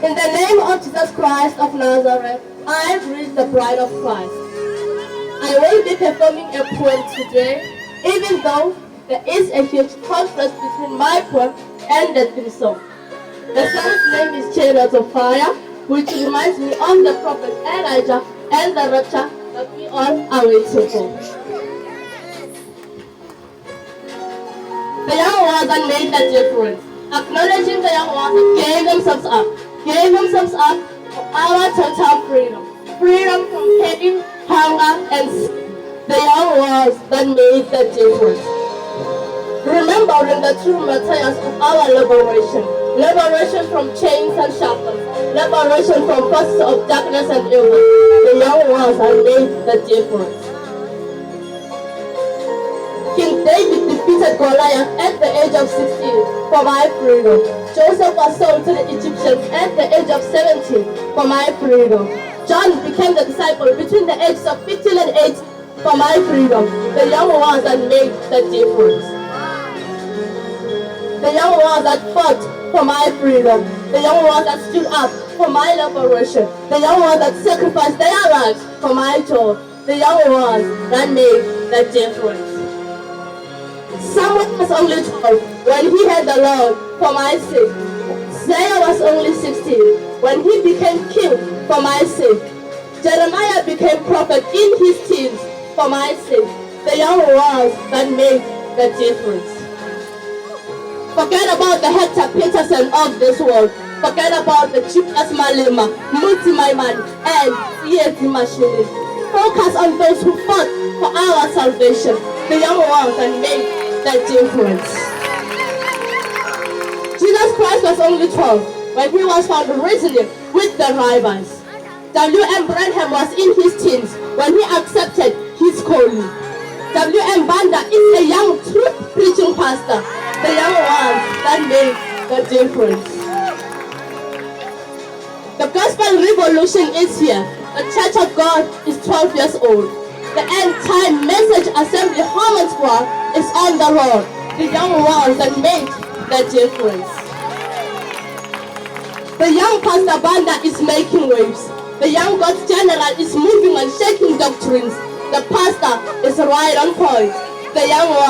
In the name of Jesus Christ of Nazareth, I preach the bride of Christ. I will be performing a poem today, even though there is a huge contrast between my poem and the theme song. The song's name is Chariots of Fire, which reminds me of the prophet Elijah and the rapture that we all are waiting for. The young ones that made the difference, acknowledging the young ones that gave themselves up for our total freedom. Freedom from pain, hunger, and sin. The young ones that made the difference. Remembering the true materials of our liberation. Liberation from chains and shackles. Liberation from forces of darkness and evil. The young ones that made the difference. King David defeated Goliath at the age of 16 for my freedom. Joseph was sold to the Egyptians at the age of 17 for my freedom. John became the disciple between the ages of 15 and 18 for my freedom. The young ones that made the difference. The young ones that fought for my freedom. The young ones that stood up for my liberation. The young ones that sacrificed their lives for my joy. The young ones that made the difference. Samuel was only 12 when he had the Lord for my sake. Isaiah was only 16 when he became king for my sake. Jeremiah became prophet in his teens for my sake. The young ones that made the difference. Forget about the Hector Peterson of this world. Forget about the Chikas Malima, Muti Maiman, and Yeti Mashini. Focus on those who fought for our salvation. The young ones that made the difference. Jesus Christ was only 12 when he was found reasoning with the rabbis. W.M. Branham was in his teens when he accepted his calling. W.M. Banda is a young truth preaching pastor. The young ones that made the difference. The gospel revolution is here. The Church of God is 12 years old. The end time message assembly Harmon Squad is on the road. The young ones that made the difference. The young Pastor Banda is making waves. The young God's general is moving and shaking doctrines. The pastor is right on point. The young ones